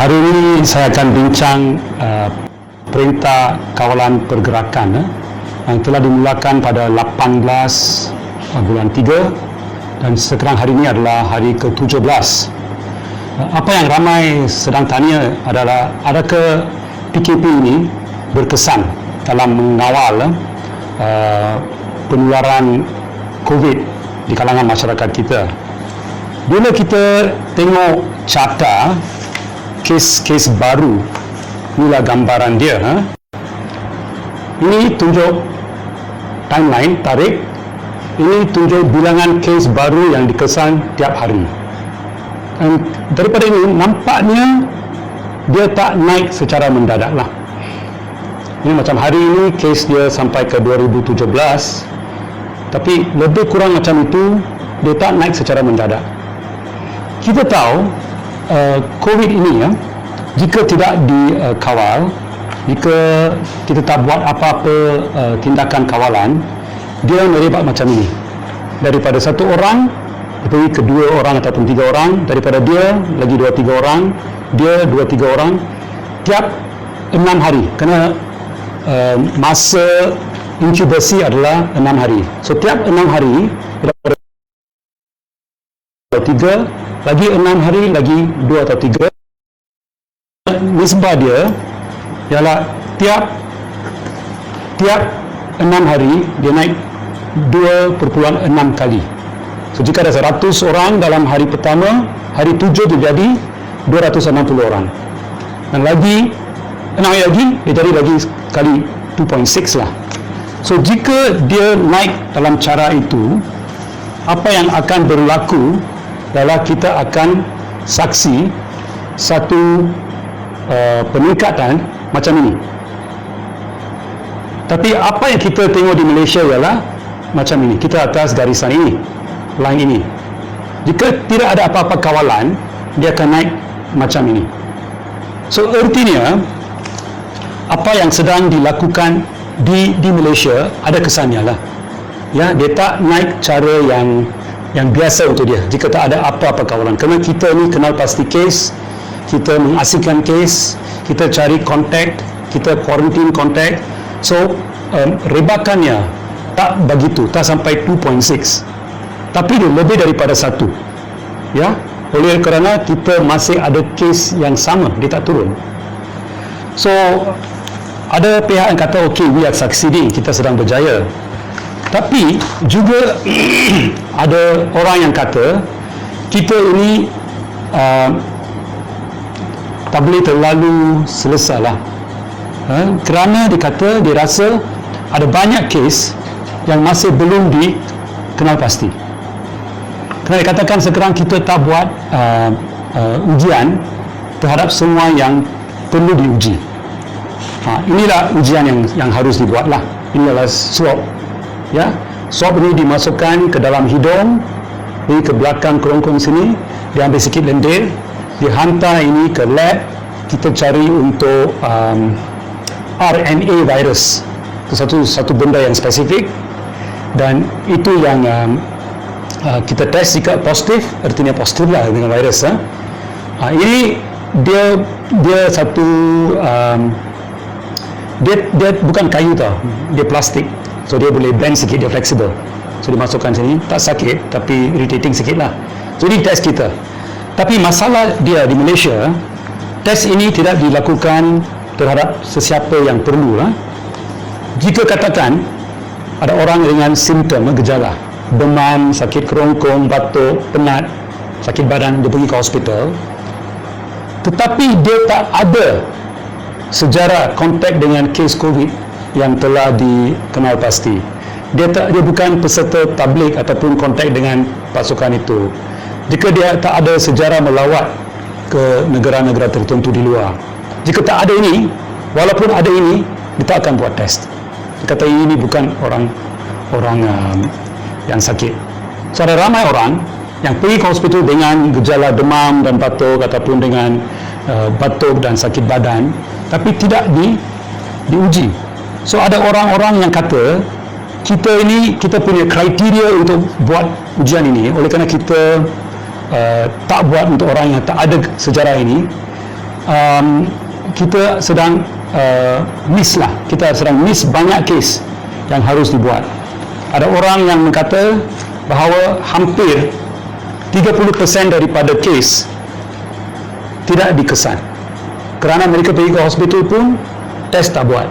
Hari ini saya akan bincang Perintah Kawalan Pergerakan yang telah dimulakan pada 18 bulan 3 dan sekarang hari ini adalah hari ke-17. Apa yang ramai sedang tanya adalah adakah PKP ini berkesan dalam mengawal penularan COVID di kalangan masyarakat kita. Bila kita tengok carta kes baru, inilah gambaran dia. Ini tunjuk timeline, tarikh. Ini tunjuk bilangan kes baru yang dikesan tiap hari. Dan daripada ini, nampaknya dia tak naik secara mendadak lah. Ini macam hari ini kes dia sampai ke 2017, tapi lebih kurang macam itu, dia tak naik secara mendadak. Kita tahu COVID ini jika tidak dikawal, jika kita tak buat apa-apa tindakan kawalan, dia merebak macam ini. Daripada satu orang pergi ke dua orang ataupun tiga orang, daripada dia lagi 2-3 orang, dia 2-3 orang, tiap 6 hari. Kerana masa inkubasi adalah 6 hari. So tiap 6 hari daripada 3 lagi 6 hari lagi 2 atau 3, nisbah dia ialah tiap 6 hari dia naik 2.6 kali. So jika ada 100 orang dalam hari pertama, hari 7 dia jadi 260 orang, dan lagi 6 hari lagi dia jadi lagi kali 2.6 lah. So jika dia naik dalam cara itu, apa yang akan berlaku adalah kita akan saksi satu peningkatan macam ini. Tapi apa yang kita tengok di Malaysia ialah macam ini. Kita atas garisan ini, line ini. Jika tidak ada apa-apa kawalan, dia akan naik macam ini. So artinya apa yang sedang dilakukan di Malaysia ada kesannya lah. Ya, dia tak naik cara yang biasa untuk dia jika tak ada apa-apa kawalan. Kerana kita ni kenal pasti kes, kita mengasingkan kes, kita cari kontak, kita quarantine kontak. So rebakannya tak begitu, tak sampai 2.6, tapi dia lebih daripada 1. Ya, oleh kerana kita masih ada kes yang sama, dia tak turun. So ada pihak yang kata okay, we are succeeding, kita sedang berjaya. Tapi juga ada orang yang kata kita ini tak boleh terlalu selesa lah, kerana dia rasa ada banyak kes yang masih belum dikenal pasti. Kerana dikatakan sekarang kita tak buat ujian terhadap semua yang perlu diuji. Inilah ujian yang harus dibuat lah. Inilah swab. Ya, swab ini dimasukkan ke dalam hidung, pergi ke belakang kerongkong sini, diambil sikit lendir, dihantar ini ke lab, kita cari untuk RNA virus. Itu satu benda yang spesifik, dan itu yang kita test. Jika positif, artinya positif lah dengan virus. Ini dia satu dia bukan kayu tau, dia plastik. So dia boleh bend sikit, dia fleksibel. So dimasukkan sini, tak sakit tapi irritating sikit lah. So ini test kita. Tapi masalah dia di Malaysia, test ini tidak dilakukan terhadap sesiapa yang perlu lah. Jika katakan ada orang dengan simptom, gejala, demam, sakit kerongkong, batuk, penat, sakit badan, dia pergi ke hospital, tetapi dia tak ada sejarah kontak dengan kes COVID yang telah dikenal pasti. Dia bukan peserta tabligh ataupun kontak dengan pasukan itu. Jika dia tak ada sejarah melawat ke negara-negara tertentu di luar, jika tak ada ini, walaupun ada ini, dia tak akan buat test. Dia kata ini bukan orang yang sakit. So ada ramai orang yang pergi ke hospital dengan gejala demam dan batuk ataupun dengan batuk dan sakit badan, tapi tidak diuji. So ada orang-orang yang kata kita punya kriteria untuk buat ujian ini, oleh kerana kita tak buat untuk orang yang tak ada sejarah ini, kita sedang miss lah, kita sedang miss banyak kes yang harus dibuat. Ada orang yang berkata bahawa hampir 30% daripada kes tidak dikesan kerana mereka pergi ke hospital pun test tak buat.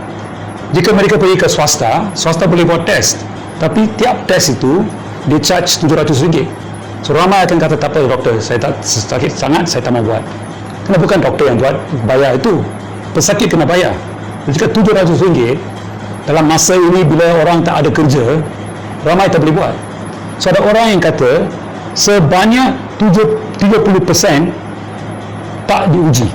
Jika mereka pergi ke swasta, swasta boleh buat test, tapi tiap test itu dia charge RM700. So ramai akan kata, tak apa doktor, saya tak sakit sangat, saya tak mau buat. Kerana bukan doktor yang buat, bayar itu, pesakit kena bayar. Jika RM700 dalam masa ini bila orang tak ada kerja, ramai tak boleh buat. So ada orang yang kata sebanyak 30% tak diuji.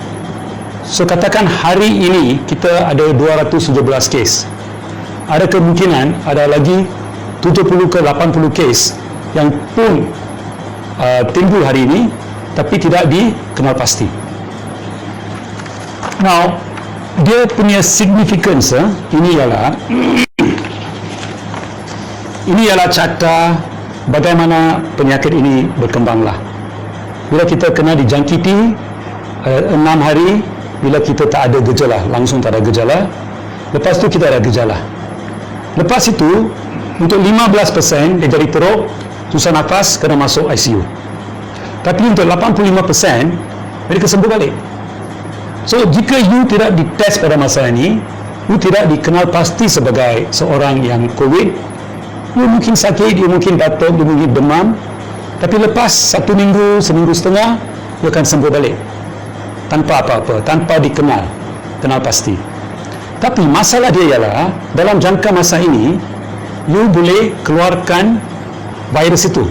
So katakan hari ini kita ada 217 kes, ada kemungkinan ada lagi 70 ke 80 kes yang pun timbul hari ini tapi tidak dikenal pasti. Now, dia punya significance ini ialah carta bagaimana penyakit ini berkembanglah. Bila kita kena dijangkiti 6 hari, bila kita tak ada gejala, langsung tak ada gejala, lepas tu kita ada gejala. Lepas itu untuk 15% dia jadi teruk, susah nafas, kena masuk ICU. Tapi untuk 85% mereka sembuh balik. So jika you tidak dites pada masa ini, you tidak dikenal pasti sebagai seorang yang COVID, you mungkin sakit, you mungkin batuk, you mungkin demam, tapi lepas 1 minggu, seminggu setengah, you akan sembuh balik tanpa apa-apa, tanpa kenal pasti. Tapi masalah dia ialah dalam jangka masa ini you boleh keluarkan virus itu.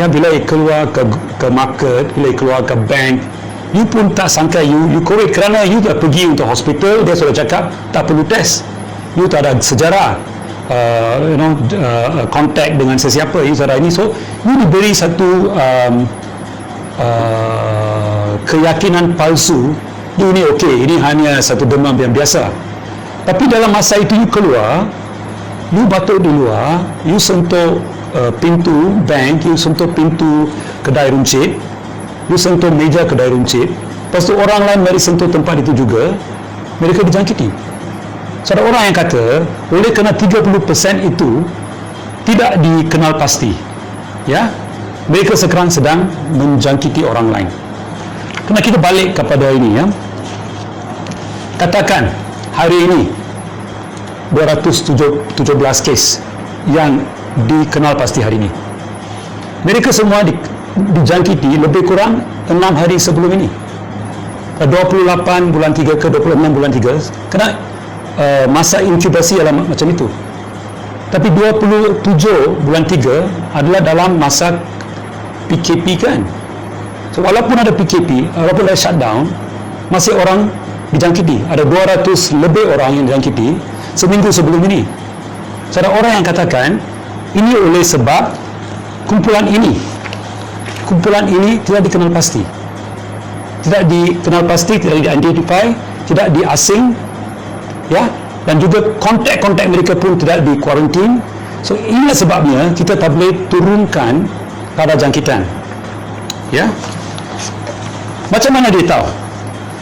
Ya, bila you keluar ke market, bila you keluar ke bank, you pun tak sangka you COVID kerana you dah pergi untuk hospital, dia sudah cakap tak perlu test, you tak ada sejarah contact dengan sesiapa, you tak ada ini. So you diberi satu keyakinan palsu, ini okey, ini hanya satu demam yang biasa. Tapi dalam masa itu you keluar, you batuk di luar, you sentuh pintu bank, you sentuh pintu kedai runcit, you sentuh meja kedai runcit, lepas tu orang lain mari sentuh tempat itu juga, mereka dijangkiti. So ada orang yang kata oleh kerana 30% itu tidak dikenal pasti, ya, mereka sekarang sedang menjangkiti orang lain. Kena kita balik kepada ini, ya. Katakan hari ini 217 kes yang dikenal pasti hari ini. Mereka semua dijangkiti lebih kurang 6 hari sebelum ini. 28 bulan 3 ke 26 bulan 3, kena masa inkubasi adalah macam itu. Tapi 27 bulan 3 adalah dalam masa PKP kan. So walaupun ada PKP, walaupun ada shutdown, masih orang dijangkiti. Ada 200 lebih orang yang dijangkiti seminggu sebelum ini. So ada orang yang katakan ini oleh sebab kumpulan ini tidak dikenal pasti. Tidak dikenal pasti, tidak di-identify, tidak diasing, ya, dan juga kontak-kontak mereka pun tidak di kuarantin. So inilah sebabnya kita tak boleh turunkan kadar jangkitan, ya. Macam mana dia tahu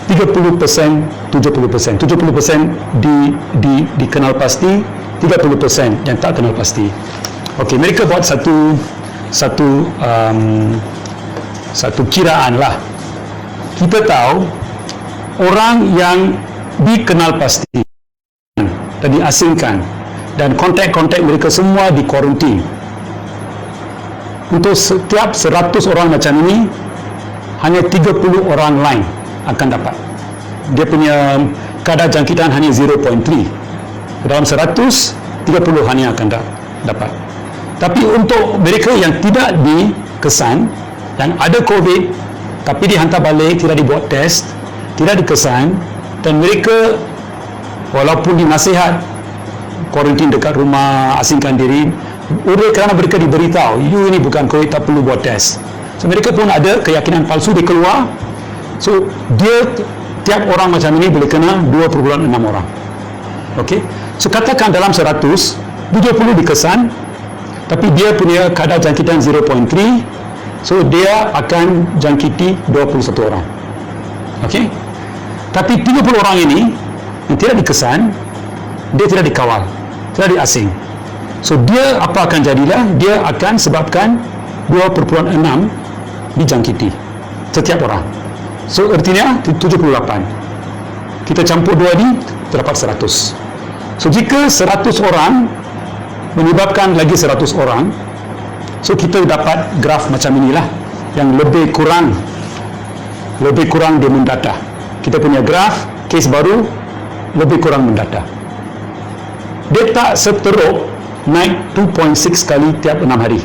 30%, 70% dikenal pasti, 30% yang tak kenal pasti? Okey, mereka buat satu kiraan lah. Kita tahu orang yang dikenal pasti dan diasingkan dan kontak-kontak mereka semua di kuarantin. Untuk setiap 100 orang macam ini, hanya 30 orang lain akan dapat. Dia punya kadar jangkitan hanya 0.3. Dalam 100, 30 hanya akan dapat. Tapi untuk mereka yang tidak dikesan, yang ada COVID tapi dihantar balik, tidak dibuat test, tidak dikesan, dan mereka walaupun dinasihat kuarantin dekat rumah, asingkan diri, oleh kerana mereka diberitahu you ini bukan COVID, tak perlu buat test. So mereka pun ada keyakinan palsu, dia keluar. So dia, tiap orang macam ini boleh kena 2.6 orang. Okey, so katakan dalam 100, 70 dikesan, tapi dia punya kadar jangkitan 0.3, so dia akan jangkiti 21 orang. Okey, Tapi 30 orang ini yang tidak dikesan, dia tidak dikawal, tidak diasing. So dia apa akan jadilah? Dia akan sebabkan 2.6 dijangkiti setiap orang. So artinya 78. Kita campur 2 ni, terdapat 100. So jika 100 orang menyebabkan lagi 100 orang, so kita dapat graf macam inilah, yang lebih kurang dia mendata. Kita punya graf kes baru lebih kurang mendata. Dia tak seteruk naik 2.6 kali tiap 6 hari.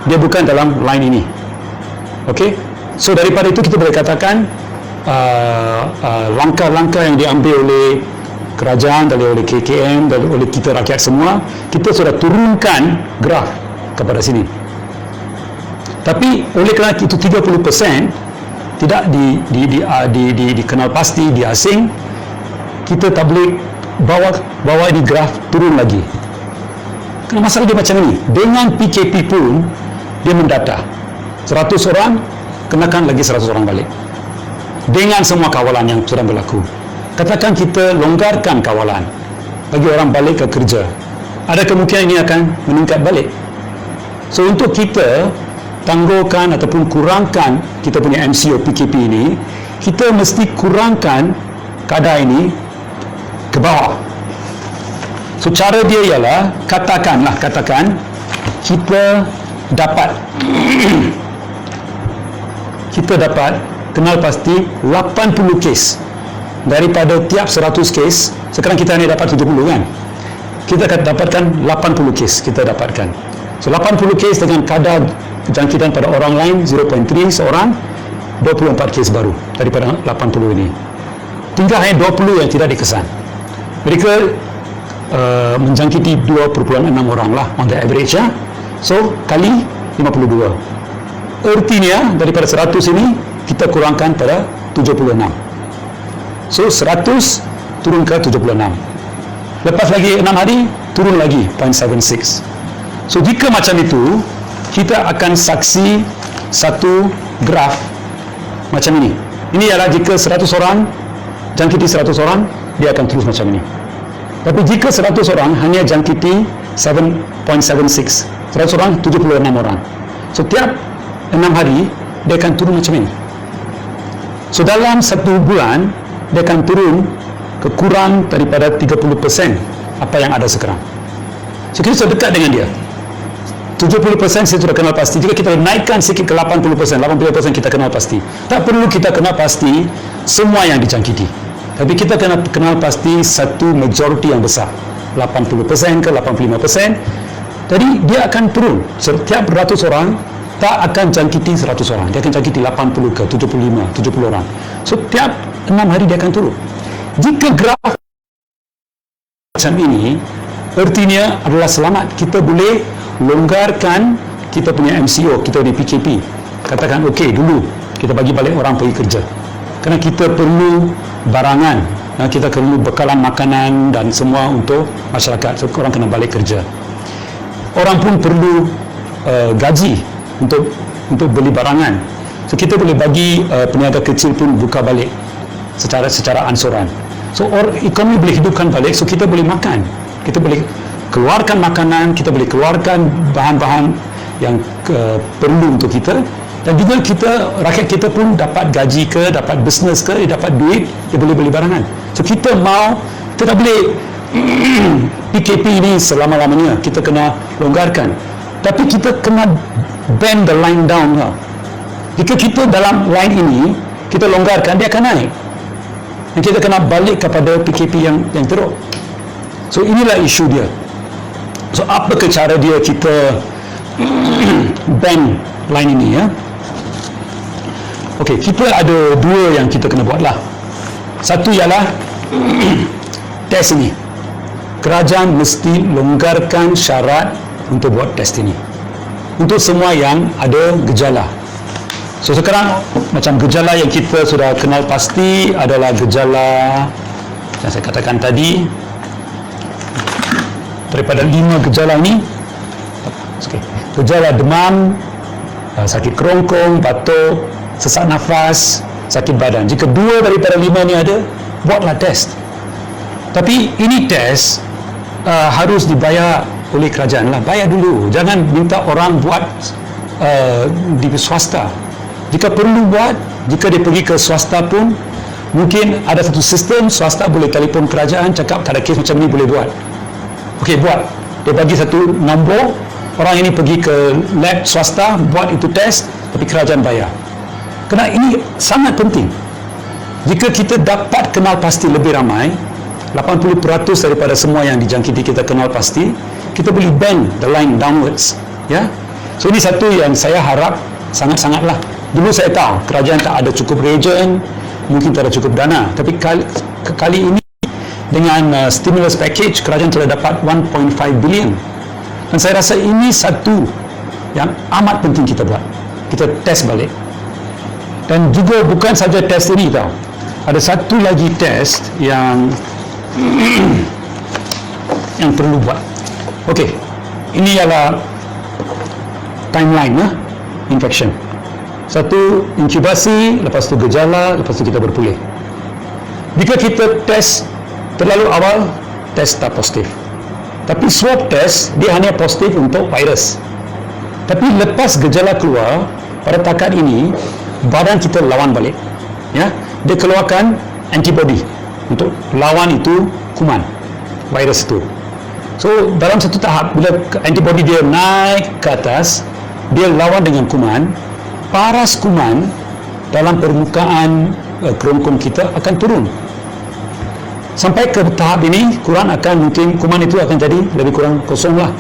Dia bukan dalam line ini. Okey, so daripada itu kita boleh katakan langkah-langkah yang diambil oleh kerajaan, oleh KKM, oleh kita rakyat semua, kita sudah turunkan graf kepada sini. Tapi oleh kerana itu 30% tidak dikenal pasti, diasing, kita tak boleh bawa di graf turun lagi. Kerana masalah dia macam ini. Dengan PKP pun dia mendata 100 orang, kenakan lagi 100 orang balik dengan semua kawalan yang sudah berlaku. Katakan kita longgarkan kawalan, bagi orang balik ke kerja, ada kemungkinan ini akan meningkat balik. So untuk kita tangguhkan ataupun kurangkan kita punya MCO PKP ini, kita mesti kurangkan kadar ini ke bawah. So cara dia ialah, katakan kita dapat kenal pasti 80 kes daripada tiap 100 kes. Sekarang kita hanya dapat 70 kan, kita akan dapatkan 80 kes kita dapatkan. So 80 kes dengan kadar jangkitan pada orang lain 0.3 seorang, 24 kes baru daripada 80 ini. Tinggal hanya 20 yang tidak dikesan. Mereka menjangkiti 2.6 orang lah on the average ya. So kali 52, artinya daripada 100 ini kita kurangkan pada 76. So 100 turun ke 76, lepas lagi 6 hari turun lagi 0.76. So jika macam itu, kita akan saksi satu graf macam ini. Ini ialah jika 100 orang jangkiti 100 orang, dia akan terus macam ini. Tapi jika 100 orang hanya jangkiti 7.76, 100 orang 76 orang. So tiap 6 hari dia akan turun macam ini. So dalam 1 bulan dia akan turun ke kurang daripada 30% apa yang ada sekarang. So kita sudah dekat dengan dia. 70% saya sudah kenal pasti. Jika kita naikkan sikit ke 80%, 80% kita kenal pasti. Tak perlu kita kenal pasti semua yang dijangkiti, tapi kita kenal pasti satu majoriti yang besar, 80% ke 85%. Jadi dia akan turun. Setiap 100 orang tak akan jangkiti 100 orang, dia akan jangkiti 80 ke 75, 70 orang. So tiap 6 hari dia akan turun. Jika graf macam ini, artinya adalah selamat. Kita boleh longgarkan kita punya MCO, kita di PKP. Katakan okey, dulu kita bagi balik orang pergi kerja, kerana kita perlu barangan, kita perlu bekalan makanan dan semua untuk masyarakat. So orang kena balik kerja. Orang pun perlu gaji untuk beli barangan. So kita boleh bagi peniaga kecil pun buka balik secara ansuran. So ekonomi boleh hidupkan balik. So kita boleh makan, kita boleh keluarkan makanan, kita boleh keluarkan bahan-bahan yang perlu untuk kita, dan juga rakyat kita pun dapat gaji ke, dapat bisnes ke, dia dapat duit, dia boleh beli barangan. So kita tak boleh PKP ini selama-lamanya, kita kena longgarkan, tapi kita kena bend the line down lah. Jika kita dalam line ini kita longgarkan, dia akan naik, dan kita kena balik kepada PKP yang teruk. So inilah isu dia. So apa ke cara dia kita bend line ini ya? Okey, kita ada dua yang kita kena buat lah. Satu ialah test ini. Kerajaan mesti longgarkan syarat untuk buat test ini untuk semua yang ada gejala. So sekarang macam gejala yang kita sudah kenal pasti adalah gejala yang saya katakan tadi. Daripada 5 gejala ini, gejala demam, sakit kerongkong, batuk, sesak nafas, sakit badan. Jika 2 daripada 5 ni ada, buatlah test. Tapi ini test harus dibayar oleh kerajaan lah. Bayar dulu. Jangan minta orang buat di swasta. Jika perlu buat, jika dia pergi ke swasta pun, mungkin ada satu sistem, swasta boleh telefon kerajaan, cakap tak ada kes macam ni, boleh buat. Okey, buat. Dia bagi satu nombor, orang ini pergi ke lab swasta, buat itu test, tapi kerajaan bayar. Kerana ini sangat penting. Jika kita dapat kenal pasti lebih ramai, 80% daripada semua yang dijangkiti kita kenal pasti, kita boleh bend the line downwards. Ya? So ini satu yang saya harap sangat-sangatlah. Dulu saya tahu kerajaan tak ada cukup reagen, mungkin tak ada cukup dana, tapi kali ini dengan stimulus package, kerajaan telah dapat 1.5 bilion. Dan saya rasa ini satu yang amat penting kita buat. Kita test balik. Dan juga bukan saja test ini tau. Ada satu lagi test yang yang perlu buat. Okey. Ini ialah timeline infection. Satu, inkubasi, lepas tu gejala, lepas tu kita berpulih. Jika kita test terlalu awal, test tak positif. Tapi swab test, dia hanya positif untuk virus. Tapi lepas gejala keluar, pada takat ini, badan kita lawan balik. Ya, dia keluarkan antibody untuk lawan itu kuman, virus itu. So, dalam satu tahap, bila antibody dia naik ke atas, dia lawan dengan kuman, paras kuman dalam permukaan kerongkong kita akan turun. Sampai ke tahap ini, kuman itu akan jadi lebih kurang kosong lah.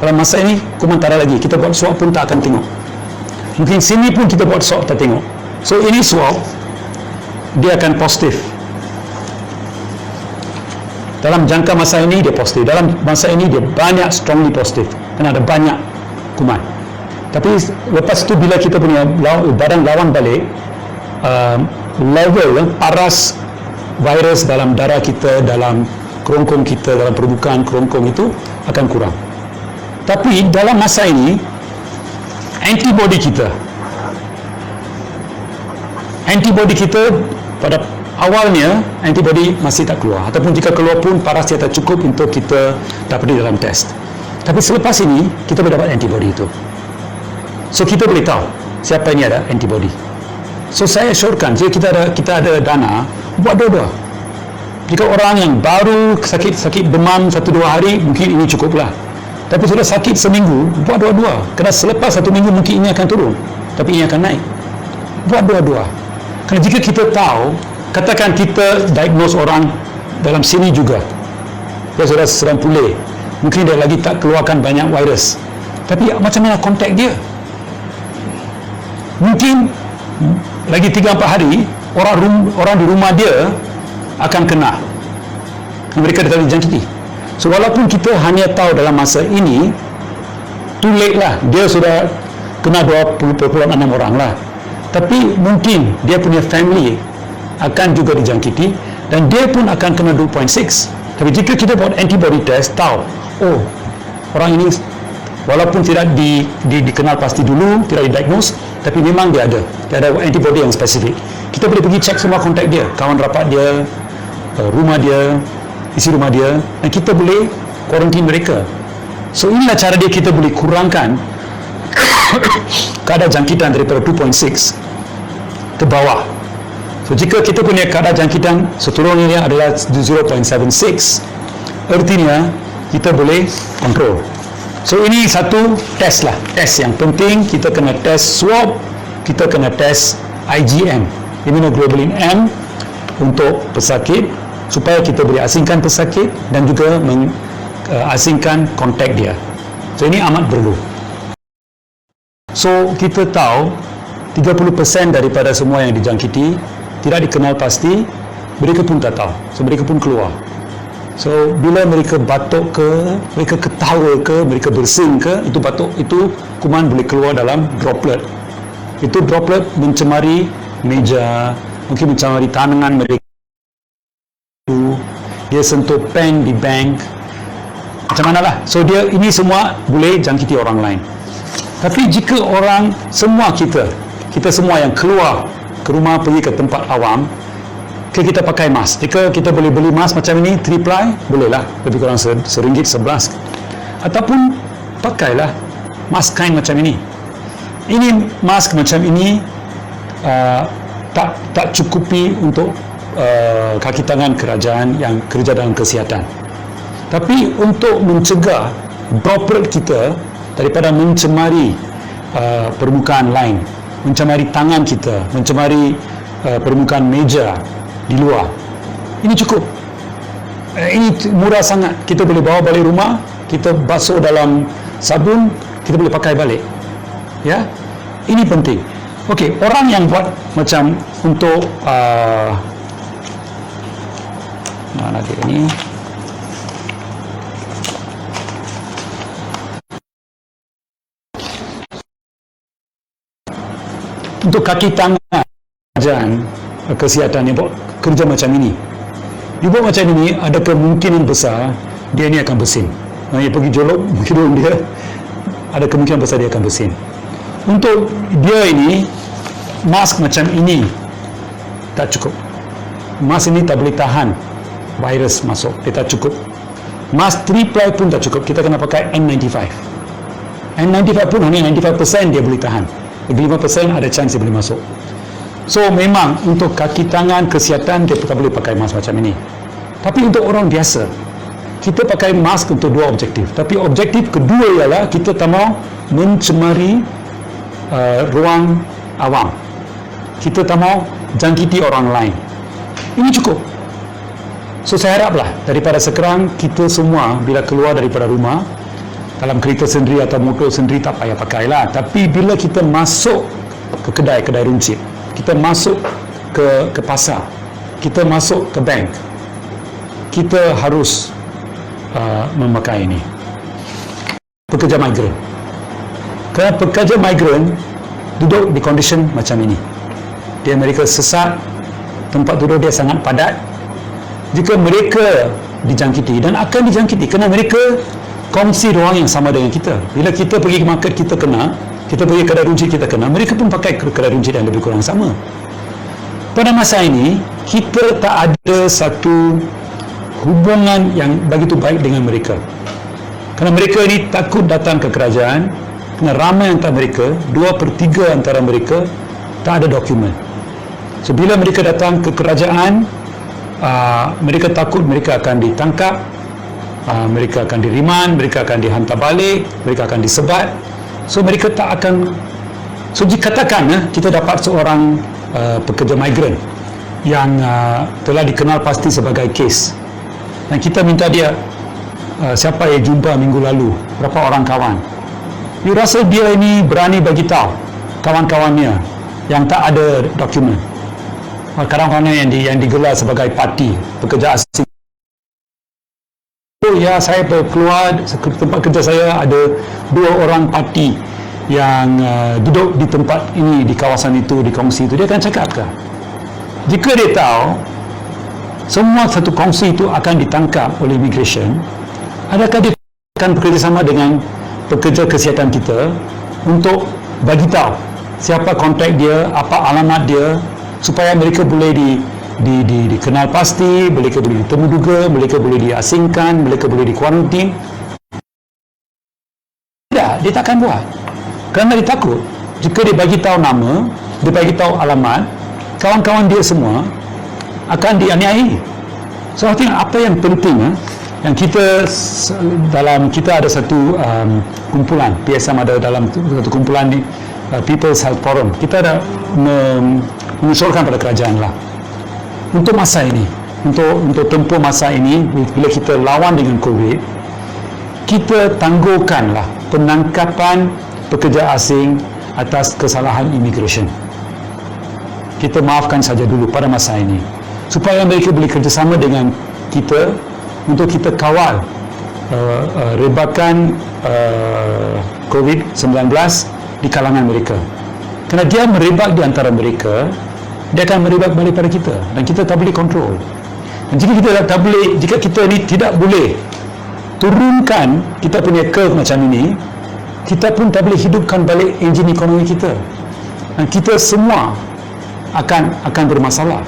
Dalam masa ini, kuman tak ada lagi. Kita buat swab pun tak akan tengok. Mungkin sini pun kita buat swab tak tengok. So, ini swab, dia akan positif. Dalam jangka masa ini, dia positif. Dalam masa ini, dia banyak strongly positif. Kerana ada banyak kuman. Tapi lepas itu bila kita punya badan lawan balik, level paras virus dalam darah kita, dalam kerongkong kita, dalam permukaan kerongkong itu akan kurang. Tapi dalam masa ini, antibody kita pada awalnya antibody masih tak keluar, ataupun jika keluar pun paras dia tak cukup untuk kita dapat di dalam test. Tapi selepas ini kita boleh dapat antibody itu. So kita boleh tahu siapa ini ada antibody. So saya syorkan jika kita ada dana, buat dua-dua. Jika orang yang baru sakit demam 1-2 hari, mungkin ini cukuplah. Tapi sudah sakit seminggu, buat dua-dua. Kerana selepas 1 minggu mungkin ini akan turun, tapi ini akan naik. Buat dua-dua. Kerana jika kita tahu, katakan kita diagnose orang dalam sini juga, dia sudah sedang pulih, mungkin dia lagi tak keluarkan banyak virus, tapi macam mana kontak dia? Mungkin lagi 3-4 hari orang di rumah dia akan kena. Mereka dah dijangkiti. So walaupun kita hanya tahu dalam masa ini, too late lah, dia sudah kena 20.6 orang lah. Tapi mungkin dia punya family akan juga dijangkiti dan dia pun akan kena 2.6. Tapi jika kita buat antibody test, tahu, oh, orang ini walaupun tidak dikenal pasti dulu, tidak didiagnose, tapi memang dia ada antibody yang spesifik. Kita boleh pergi cek semua kontak dia, kawan rapat dia, rumah dia, isi rumah dia, dan kita boleh quarantine mereka. So inilah cara dia kita boleh kurangkan kadar jangkitan daripada 2.6 ke bawah. So jika kita punya kadar jangkitan seturunnya adalah 0.76, artinya kita boleh kontrol. So ini satu test lah, test yang penting. Kita kena test swab, kita kena test IgM, immunoglobulin M, untuk pesakit, supaya kita boleh asingkan pesakit dan juga asingkan kontak dia. So ini amat perlu. So kita tahu 30% daripada semua yang dijangkiti tidak dikenal pasti, mereka pun tak tahu. So mereka pun keluar. So bila mereka batuk ke, mereka ketawa ke, mereka bersin ke, itu batuk, itu kuman boleh keluar dalam droplet. Itu droplet mencemari meja, mungkin mencemari tangan mereka, dia sentuh pen di bank, macam manalah. So dia ini semua boleh jangkiti orang lain. Tapi jika orang semua kita semua yang keluar ke rumah, pergi ke tempat awam, kita pakai mask. Jika kita boleh beli mask macam ini 3 ply, bolehlah, lebih kurang RM1.11, ataupun pakailah mask kain macam ini. Ini mask macam ini tak cukupi untuk kaki tangan kerajaan yang kerja dalam kesihatan. Tapi untuk mencegah droplet kita daripada mencemari permukaan lain, mencemari tangan kita, mencemari permukaan meja di luar, ini cukup. Ini murah sangat. Kita boleh bawa balik rumah, kita basuh dalam sabun, kita boleh pakai balik. Ya, ini penting. Okey, orang yang buat macam untuk mana dia ni? Untuk kaki tangan kerajaan kesihatan yang buat kerja macam ini, dia buat macam ini, ada kemungkinan besar dia ni akan bersin. Dia pergi jolok hidung dia, ada kemungkinan besar dia akan bersin. Untuk dia ini, mask macam ini tak cukup. Mask ini tak boleh tahan virus masuk, dia tak cukup. Mask 3 ply pun tak cukup, kita kena pakai N95. N95 pun hanya 95% dia boleh tahan, 5% ada chance dia boleh masuk. So memang untuk kaki tangan kesihatan dia tak boleh pakai mask macam ini. Tapi untuk orang biasa, kita pakai mask untuk dua objektif. Tapi objektif kedua ialah kita tak mahu mencemari ruang awam. Kita tak mahu jangkiti orang lain. Ini cukup. So saya haraplah daripada sekarang kita semua bila keluar daripada rumah, dalam kereta sendiri atau motor sendiri tak payah pakailah. Tapi bila kita masuk ke kedai runcit, kita masuk ke pasar, kita masuk ke bank, kita harus memakai ini. Pekerja migran, kerana pekerja migran duduk di condition macam ini. Di Amerika sesat, tempat duduk dia sangat padat. Jika mereka dijangkiti, dan akan dijangkiti kerana mereka kongsi ruang yang sama dengan kita. Bila kita pergi ke market, kita kena, kita pergi kedai runcit, kita kena, mereka pun pakai kedai runcit yang lebih kurang sama. Pada masa ini, kita tak ada satu hubungan yang begitu baik dengan mereka. Kerana mereka ni takut datang ke kerajaan, kerana ramai antara mereka, 2/3 antara mereka tak ada dokumen. So bila mereka datang ke kerajaan, mereka takut mereka akan ditangkap, mereka akan diriman, mereka akan dihantar balik, mereka akan disebat. So mereka tak akan. So dikatakan kita dapat seorang pekerja migran yang telah dikenal pasti sebagai kes, dan kita minta dia siapa yang jumpa minggu lalu, berapa orang kawan. You rasa dia ini berani bagi tahu kawan-kawannya yang tak ada dokumen, kawan-kawannya yang digelar sebagai parti pekerja asing. Oh ya, saya keluar tempat kerja saya, ada 2 orang parti yang duduk di tempat ini, di kawasan itu, di kongsi itu. Dia akan cakap ke? Jika dia tahu semua satu kongsi itu akan ditangkap oleh immigration, adakah dia akan bekerjasama dengan pekerja kesihatan kita untuk bagi tahu siapa kontak dia, apa alamat dia, supaya mereka boleh dikenal pasti, mereka boleh ditemu duga, mereka boleh diasingkan, mereka boleh dikuarantin. Tidak, dia takkan buat. Kerana dia takut, jika dia bagi tahu nama, dia bagi tahu alamat, kawan-kawan dia semua akan dianiaya. So, apa yang penting, yang kita ada satu kumpulan, PSM ada dalam satu kumpulan di People's Health Forum. Kita ada mengusulkan pada kerajaan lah, untuk masa ini, untuk tempoh masa ini, bila kita lawan dengan COVID, kita tangguhkanlah penangkapan pekerja asing atas kesalahan immigration. Kita maafkan saja dulu pada masa ini, supaya mereka boleh kerjasama dengan kita untuk kita kawal rebakan COVID-19 di kalangan mereka. Kerana dia merebak di antara mereka, dia akan merebak balik pada kita, dan kita tak boleh kontrol. Dan jika kita tak boleh, jika kita ni tidak boleh turunkan kita punya curve macam ini, kita pun tak boleh hidupkan balik enjin ekonomi kita. Dan kita semua akan bermasalah.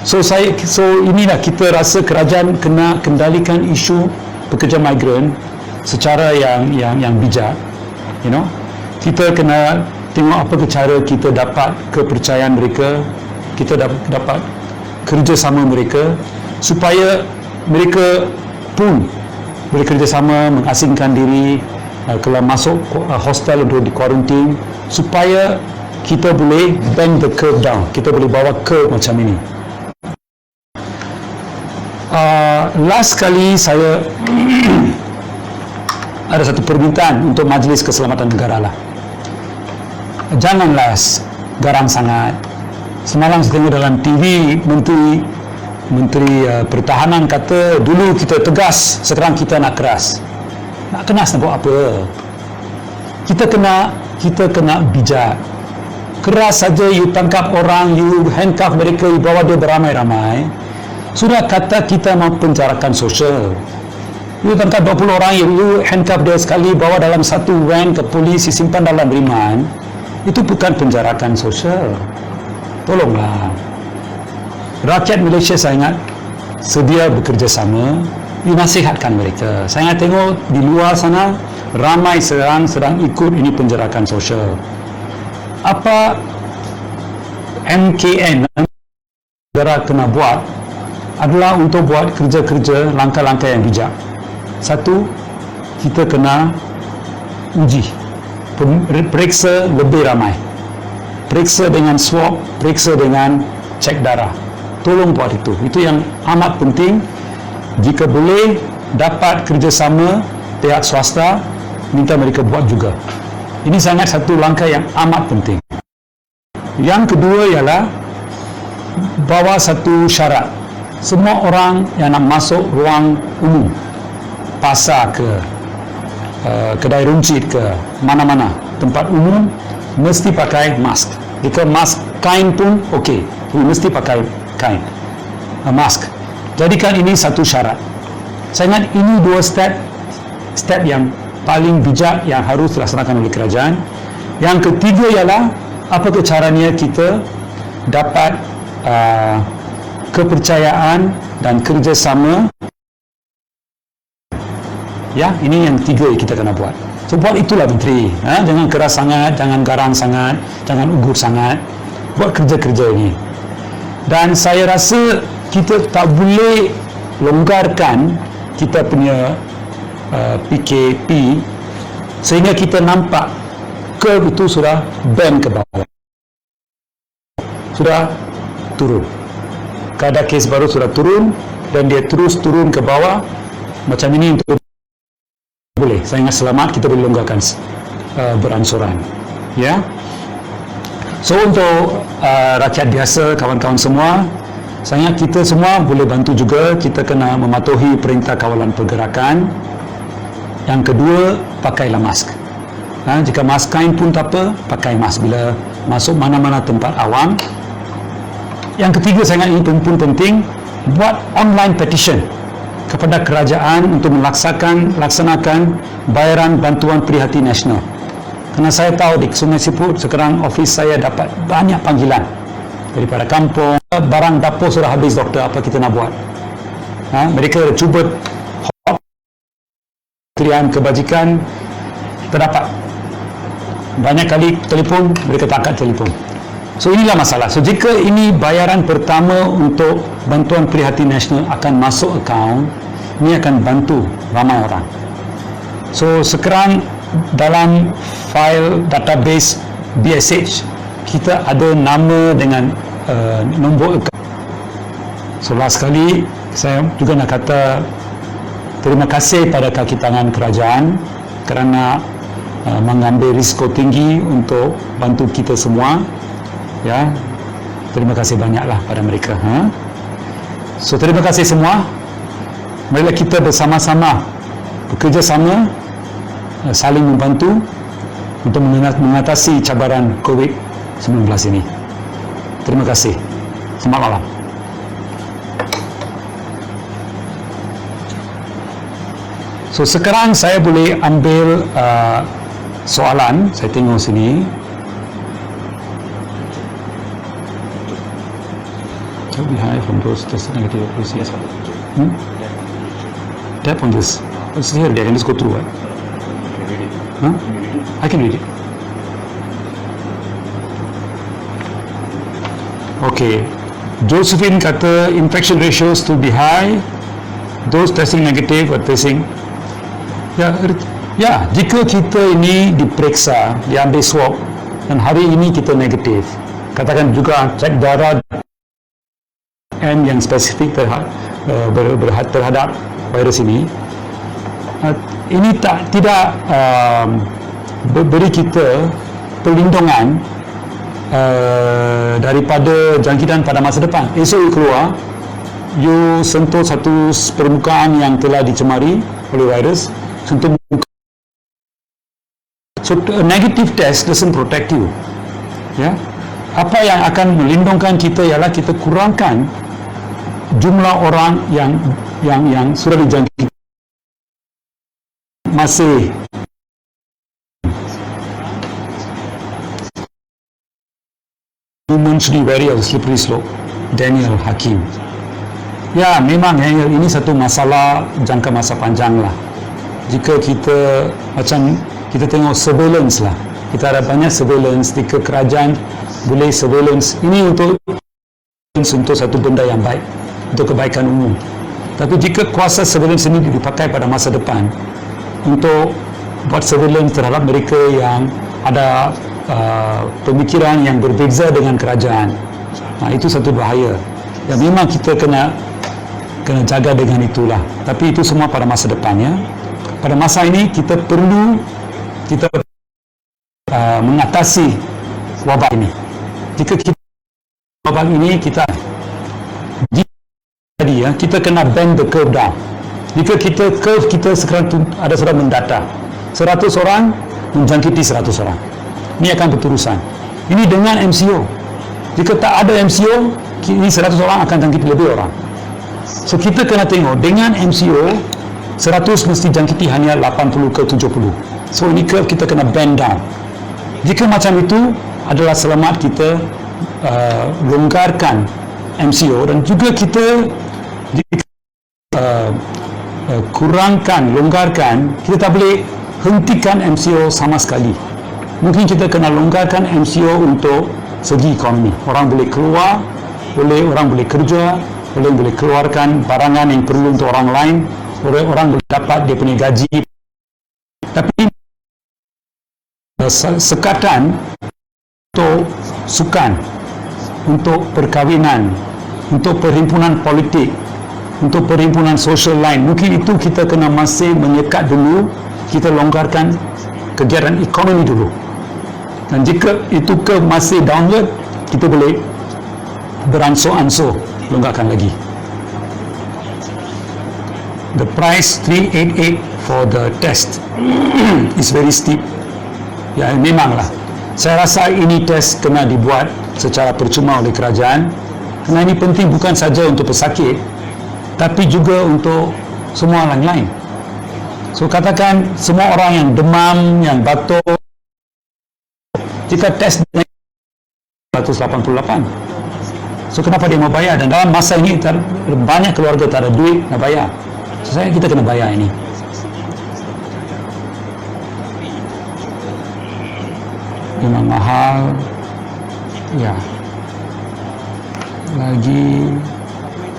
So inilah kita rasa kerajaan kena kendalikan isu pekerja migran secara yang bijak. Kita kena tengok apa cara kita dapat kepercayaan mereka, kita dapat kerjasama mereka supaya mereka pun boleh kerjasama mengasingkan diri kalau masuk hostel untuk di quarantine, supaya kita boleh bend the curve down, kita boleh bawa curve macam ini. Last kali saya ada satu permintaan untuk Majlis Keselamatan Negara lah. Janganlah garang sangat. Semalam saya tengok dalam TV Menteri Pertahanan kata dulu kita tegas, sekarang kita nak keras. Nak keras nak buat apa? Kita kena bijak. Keras saja you tangkap orang, you handcuff mereka, you bawa dia beramai-ramai. Sudah kata kita mau penjarakan sosial. You tangkap 20 orang, you handcuff dia sekali, bawa dalam satu van ke polis, simpan dalam riman. Itu bukan penjarakan sosial. Tolonglah. Rakyat Malaysia sangat sedia bekerjasama, dinasihatkan mereka. Saya tengok di luar sana ramai sedang ikut ini penjarakan sosial. Apa MKN negara kena buat adalah untuk buat kerja-kerja langkah-langkah yang bijak. Satu, kita kena uji, periksa lebih ramai, periksa dengan swab, periksa dengan cek darah. Tolong buat itu yang amat penting. Jika boleh dapat kerjasama pihak swasta, minta mereka buat juga. Ini sangat satu langkah yang amat penting. Yang kedua ialah bawa satu syarat. Semua orang yang nak masuk ruang umum, pasar ke kedai runcit ke mana-mana tempat umum, mesti pakai mask. Jika mask kain pun okey, mesti pakai kain mask. Jadikan ini satu syarat. Saya ingat ini dua step yang paling bijak yang harus dilaksanakan oleh kerajaan. Yang ketiga ialah apakah caranya kita dapat kepercayaan dan kerjasama. Ya, ini yang tiga kita kena buat. So buat itulah Menteri. Jangan keras sangat, jangan garang sangat, jangan ugur sangat. Buat kerja-kerja ini. Dan saya rasa kita tak boleh longgarkan kita punya PKP sehingga kita nampak curve itu sudah bend ke bawah, sudah turun, kadar kes baru sudah turun dan dia terus turun ke bawah macam ini. Untuk boleh, saya ingat selamat kita boleh longgarkan beransuran, ya. So untuk rakyat biasa, kawan-kawan semua, saya ingat kita semua boleh bantu juga. Kita kena mematuhi perintah kawalan pergerakan. Yang kedua, pakailah mask. Jika mask kain pun tak apa, pakai mask bila masuk mana-mana tempat awam. Yang ketiga, saya ingat ini pun penting, buat online petition kepada kerajaan untuk laksanakan bayaran bantuan perihati nasional. Kerana saya tahu di Sungai Siput sekarang ofis saya dapat banyak panggilan daripada kampung. Barang dapur sudah habis, doktor, apa kita nak buat? Mereka cuba Kementerian Kebajikan, terdapat banyak kali telefon, mereka tak angkat telefon. So inilah masalah. So jika ini bayaran pertama untuk bantuan perihati nasional akan masuk akaun, ini akan bantu ramai orang. So sekarang dalam file database BSH kita ada nama dengan nombor akaun. So last sekali saya juga nak kata terima kasih pada kaki tangan kerajaan kerana mengambil risiko tinggi untuk bantu kita semua, ya. Terima kasih banyaklah pada mereka. So terima kasih semua. Marilah kita bersama-sama bekerjasama, saling membantu untuk mengatasi cabaran COVID-19 ini. Terima kasih. Selamat malam. So sekarang saya boleh ambil soalan. Saya tengok sini. those tested negative. Tap on this. It's here. They can just go through. Right? Huh? I can read it. Okay. Josephine kata infection ratio still be high. Those testing negative are testing. Ya, jika kita ini diperiksa, diambil swab dan hari ini kita negatif, katakan juga cek darah M yang spesifik terhadap virus ini tidak beri kita perlindungan daripada jangkitan pada masa depan. Esok keluar, you sentuh satu permukaan yang telah dicemari oleh virus, sentuh muka. So a negative test doesn't protect you. Ya, apa yang akan melindungkan kita ialah kita kurangkan jumlah orang yang sudah dijangkiti masih humans be wary of slippery slope. Daniel Hakim. Ya, memang ini satu masalah jangka masa panjang lah. Jika kita macam kita tengok surveillance lah, kita ada banyak surveillance, jika kerajaan boleh surveillance ini untuk satu benda yang baik, untuk kebaikan umum. Tapi jika kuasa surveillance ini dipakai pada masa depan untuk buat surveillance terhadap mereka yang ada pemikiran yang berbeza dengan kerajaan, itu satu bahaya. Ya, memang kita kena jaga dengan itulah. Tapi itu semua pada masa depannya. Pada masa ini kita perlu mengatasi wabak ini. Jika kita wabak ini kita kena bend the curve down. Jika curve kita sekarang ada sudah mendata 100 orang menjangkiti 100 orang, ini akan berterusan. Ini dengan MCO. Jika tak ada MCO, ini 100 orang akan jangkiti lebih orang. So kita kena tengok dengan MCO 100 mesti jangkiti hanya 80 ke 70. So ini curve kita kena bend down. Jika macam itu adalah selamat kita longgarkan MCO, dan juga kita longgarkan, kita tak boleh hentikan MCO sama sekali. Mungkin kita kena longgarkan MCO untuk segi ekonomi. Orang boleh keluar, orang boleh kerja, boleh keluarkan barangan yang perlu untuk orang lain, orang boleh dapat dia punya gaji. Tapi sekatan untuk sukan, untuk perkahwinan, untuk perhimpunan politik, untuk perhimpunan sosial lain, mungkin itu kita kena masih menyekat dulu, kita longgarkan kegiatan ekonomi dulu. Dan jika itu masih downward, kita boleh beransur-ansur longgarkan lagi. The price 388 for the test is very steep. Ya, memanglah. Saya rasa ini test kena dibuat secara percuma oleh kerajaan, kerana ini penting bukan saja untuk pesakit, tapi juga untuk semua orang lain. So katakan semua orang yang demam, yang batuk, jika test 188, so kenapa dia mau bayar? Dan dalam masa ini banyak keluarga tak ada duit nak bayar. So kita kena bayar ini. Memang mahal. Ya. Lagi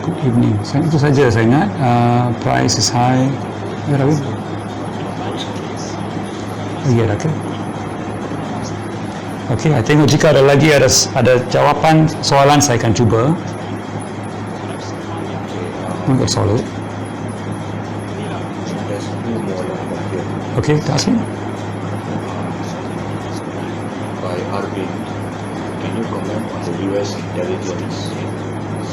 good evening. Itu saja saya ingat. Price is high. Ya, Rawi. Ya, dah ke? Okey, I tengok jika ada lagi ada jawapan soalan, saya akan cuba. Enggak solid. Okey, ask me. By Arvin, can you comment on the US intelligence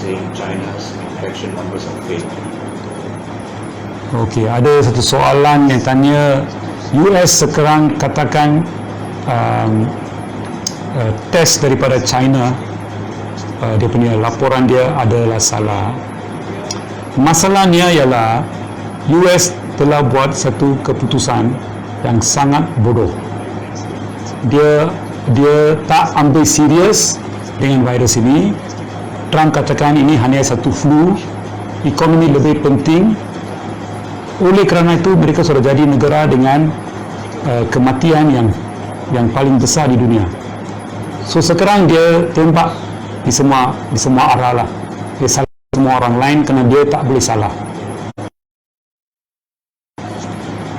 saying China's infection numbers are fake? Okey, ada satu soalan yang tanya US sekarang katakan test daripada China, dia punya laporan dia adalah salah. Masalahnya ialah US telah buat satu keputusan yang sangat bodoh. Dia tak ambil serius dengan virus ini. Trump katakan ini hanya satu flu, ekonomi lebih penting. Oleh kerana itu mereka sudah jadi negara dengan kematian yang paling besar di dunia. So sekarang dia tembak di semua arah lah. Dia salah semua orang lain kerana dia tak boleh salah.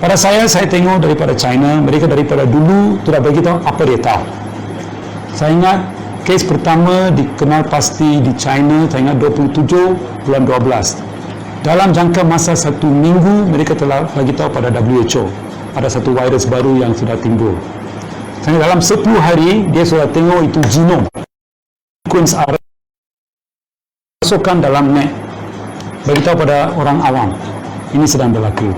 Pada saya tengok daripada China, mereka daripada dulu sudah beritahu apa dia tahu. Saya ingat kes pertama dikenal pasti di China, saya ingat 27 bulan 12. Dalam jangka masa 1 minggu, mereka telah beritahu pada WHO ada satu virus baru yang sudah timbul. Saya dalam 10 hari, dia sudah tengok itu genom, sequence RNA, masukkan dalam net, beritahu pada orang awam, ini sedang berlaku.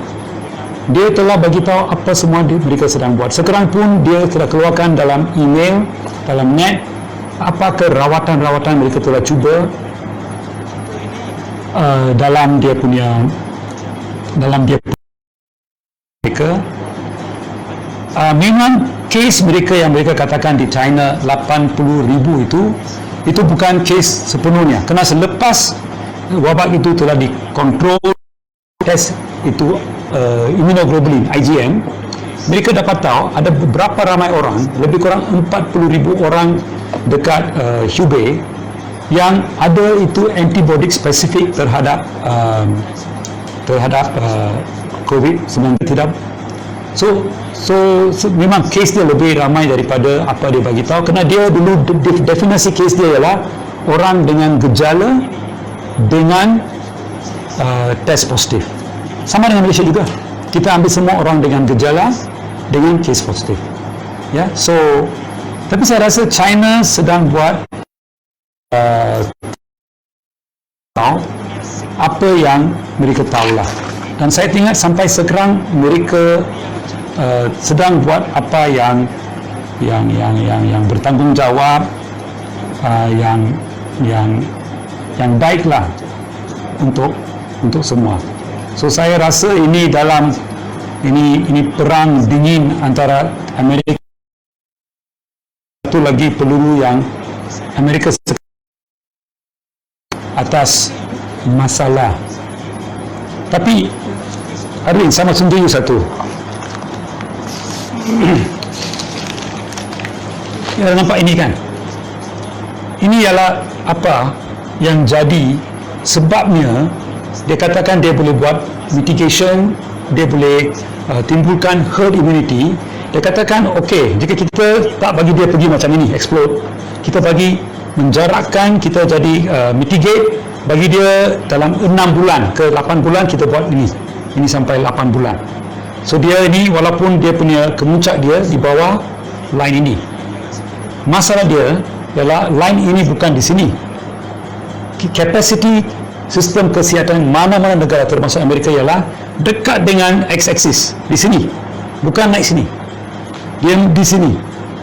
Dia telah beritahu apa semua mereka sedang buat. Sekarang pun dia telah keluarkan dalam email, dalam net, apakah rawatan-rawatan mereka telah cuba dalam dia punya mereka. Memang kes mereka yang mereka katakan di China 80,000 itu bukan kes sepenuhnya. Kerana selepas wabak itu telah dikontrol, tes itu immunoglobulin IgM, mereka dapat tahu ada beberapa ramai orang, lebih kurang 40,000 orang dekat Hubei yang ada itu antibiotik spesifik terhadap COVID-19 tidak. So memang kes dia lebih ramai daripada apa dia bagi tahu, kerana dia dulu definisi kes dia ialah orang dengan gejala dengan test positif. Sama dengan Malaysia juga. Kita ambil semua orang dengan gejala dengan kes positif. Ya, so tapi saya rasa China sedang buat tahu apa yang mereka tahulah. Dan saya ingat sampai sekarang mereka sedang buat apa yang bertanggungjawab, yang baiklah untuk semua. So saya rasa ini dalam ini perang dingin antara Amerika, satu lagi peluru yang Amerika atas masalah. Tapi Arwin sama sendiri satu. Ya, nampak ini kan? Ini ialah apa yang jadi sebabnya dia katakan dia boleh buat mitigation, dia boleh timbulkan herd immunity. Dia katakan okey, jika kita tak bagi dia pergi macam ini explode, kita bagi menjarakkan, kita jadi mitigate, bagi dia dalam 6 bulan ke 8 bulan kita buat ini sampai 8 bulan. So dia ini walaupun dia punya kemuncak dia di bawah line ini, masalah dia ialah line ini bukan di sini. Capacity sistem kesihatan mana-mana negara termasuk Amerika ialah dekat dengan x-axis di sini, bukan naik sini, dia di sini.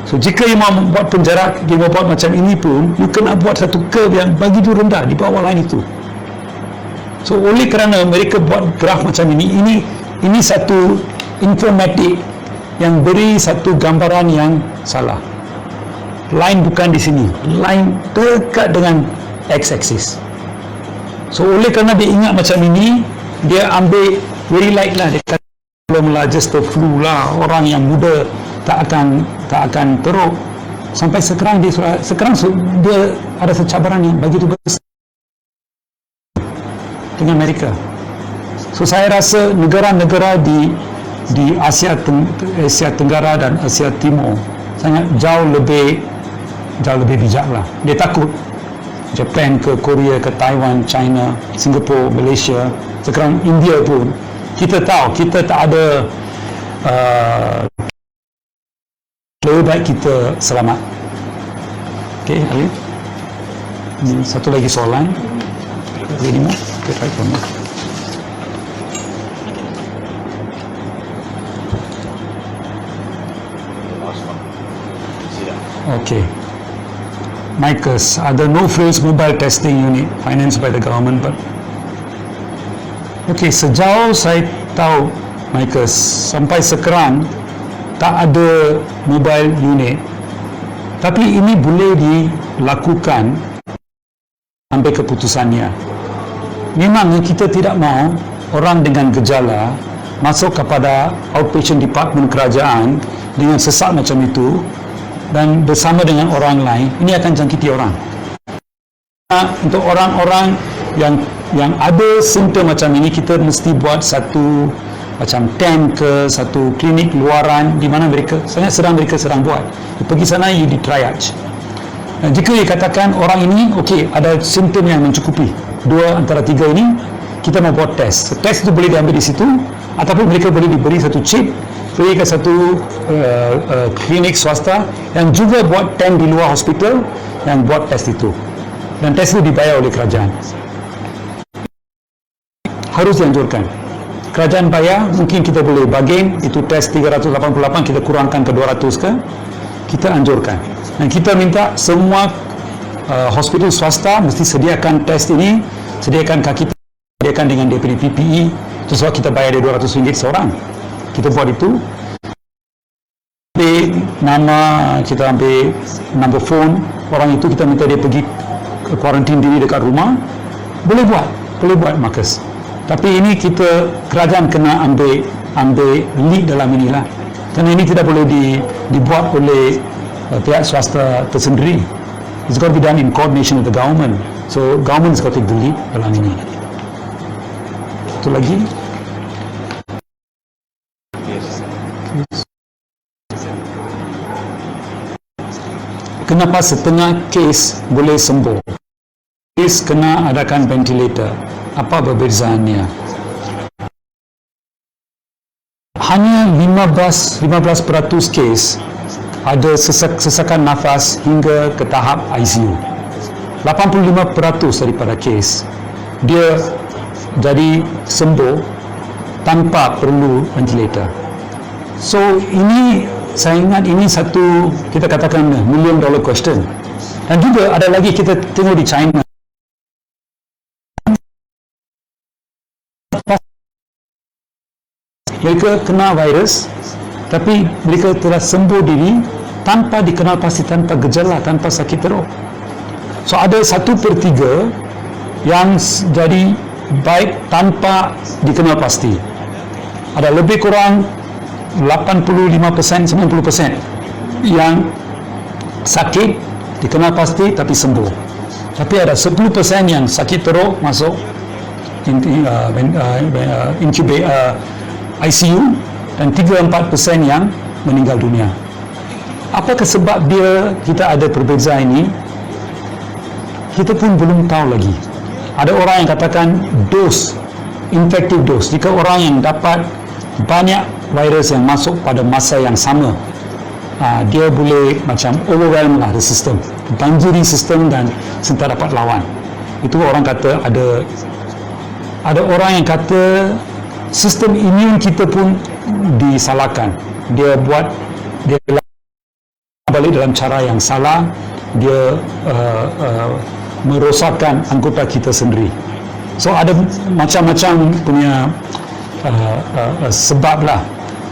So jika you mau buat penjarak, dia mau buat macam ini pun, you kena buat satu curve yang bagi dia rendah di bawah line itu. So oleh kerana mereka buat graf macam ini satu informatik yang beri satu gambaran yang salah. Line bukan di sini, line dekat dengan x-axis. So oleh kerana dia ingat macam ini, dia ambil very light lah, dia kata belum lah, just the flu lah, orang yang muda tak akan teruk. Sampai sekarang dia ada secabaran yang begitu besar dengan Amerika. So saya rasa negara-negara di Asia Tenggara dan Asia Timur sangat jauh lebih bijak lah. Dia takut Japan ke Korea ke Taiwan, China, Singapura, Malaysia, sekarang India pun. Kita tahu kita tak ada lebih baik kita selamat. Okey, Ali. Ini satu lagi soalan. Ini mau kita try. Okay. MICUS, are the no-frills mobile testing unit financed by the government? But okay, sejauh saya tahu MICUS, sampai sekarang tak ada mobile unit. Tapi ini boleh dilakukan ambil keputusannya. Memang kita tidak mahu orang dengan gejala masuk kepada outpatient department kerajaan dengan sesak macam itu dan bersama dengan orang lain, ini akan jangkiti orang. Untuk orang-orang yang ada simptom macam ini, kita mesti buat satu macam tent ke satu klinik luaran di mana mereka sedang buat. Pergi sana, you di triage. Jika dikatakan orang ini okey, ada simptom yang mencukupi 2 antara 3 ini, kita mau buat test. Test itu boleh diambil di situ, ataupun mereka boleh diberi satu chip, pergi ke satu klinik swasta yang juga buat tent di luar hospital yang buat test itu, dan test itu dibayar oleh kerajaan. Harus dianjurkan. Kerajaan bayar, mungkin kita boleh bargain, itu test 388 kita kurangkan ke 200 ke, kita anjurkan. Dan kita minta semua hospital swasta mesti sediakan test ini, sediakan kaki, sediakan dengan DPD PPE, itu sebab kita bayar dia RM200 seorang. Kita buat itu, ambil nama, kita ambil number phone orang itu, kita minta dia pergi kuarantin diri dekat rumah, boleh buat Marcus. Tapi ini kerajaan kena ambil lead dalam inilah, kerana ini tidak boleh dibuat oleh pihak swasta tersendiri. It's got to be done in coordination with the government. So government has got to take the lead dalam ini. Satu lagi. Kenapa setengah kes boleh sembuh? Kes kena adakan ventilator. Apa perbezaannya? Hanya 15% kes ada sesakan nafas hingga ke tahap ICU. 85% daripada kes dia jadi sembuh tanpa perlu ventilator. So ini, saya ingat ini satu, kita katakan $1 million question. Dan juga ada lagi, kita tengok di China, mereka kena virus tapi mereka telah sembuh diri tanpa dikenal pasti, tanpa gejala, tanpa sakit teruk. So ada 1/3 yang jadi baik tanpa dikenal pasti. Ada lebih kurang 85%, 90% yang sakit dikenal pasti tapi sembuh. Tapi ada 10% yang sakit teruk masuk ICU, dan 3-4% yang meninggal dunia. Apakah sebab kita ada perbezaan ini? Kita pun belum tahu lagi. Ada orang yang katakan infective dose. Jika orang yang dapat banyak virus yang masuk pada masa yang sama, dia boleh macam overwhelm lah the system, banjiri sistem dan sentak dapat lawan. Itu orang kata ada orang yang kata sistem imun kita pun disalahkan. Dia balik dalam cara yang salah, dia merosakkan anggota kita sendiri. So ada macam-macam punya sebab lah.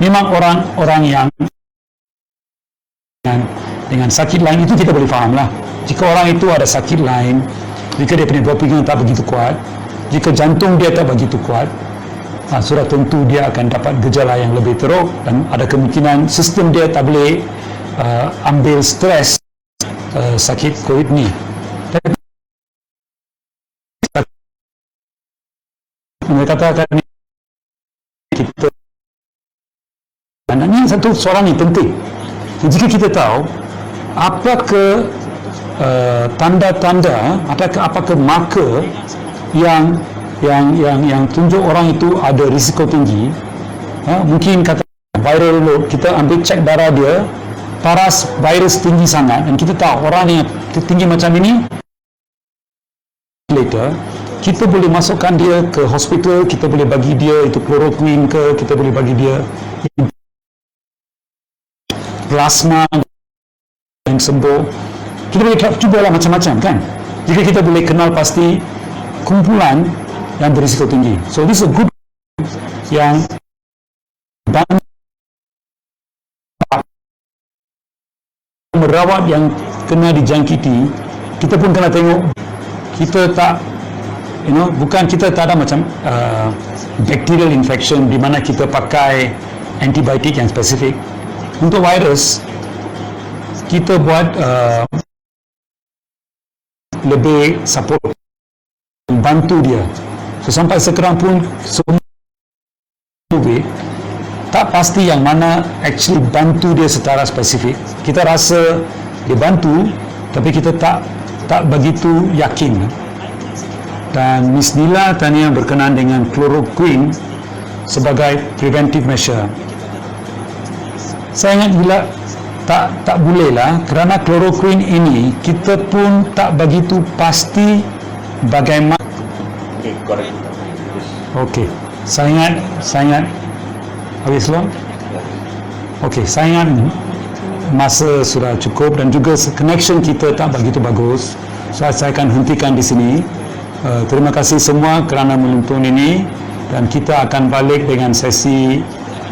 Memang orang yang dengan sakit lain itu kita boleh faham lah. Jika orang itu ada sakit lain, jika dia punya berpikir tak begitu kuat, jika jantung dia tak begitu kuat, sudah tentu dia akan dapat gejala yang lebih teruk, dan ada kemungkinan sistem dia tak boleh ambil stres sakit COVID ni. Mereka katakan kita, dan ini satu soalan yang penting. Jika kita tahu apakah tanda-tanda, apakah marker yang tunjuk orang itu ada risiko tinggi, mungkin kata viral load, kita ambil cek darah dia, paras virus tinggi sangat, dan kita tahu orang yang tinggi macam ini, later kita boleh masukkan dia ke hospital, kita boleh bagi dia itu chloroquine ke, kita boleh bagi dia plasma yang sembuh. Kita boleh cubalah macam-macam kan, jika kita boleh kenal pasti kumpulan yang berisiko tinggi. So this is a good yang merawat yang kena dijangkiti. Kita pun kena tengok kita tak, bukan kita tak ada macam bacterial infection di mana kita pakai antibiotik yang spesifik. Untuk virus, kita buat lebih support, bantu dia. So sampai sekarang pun semua tak pasti yang mana actually bantu dia secara spesifik. Kita rasa dia bantu, tapi kita tak begitu yakin. Dan Miss Nila tanya berkenaan dengan chloroquine sebagai preventive measure. Saya ingat bila tak boleh lah, kerana chloroquine ini kita pun tak begitu pasti bagaimana. Okay, correct. Yes. Okey, saya ingat habis belum? Okey, saya ingat masa sudah cukup dan juga connection kita tak begitu bagus. So, saya akan hentikan di sini. Terima kasih semua kerana menonton ini, dan kita akan balik dengan sesi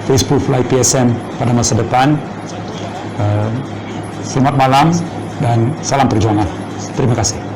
Facebook Live PSM pada masa depan. Selamat malam dan salam perjuangan. Terima kasih.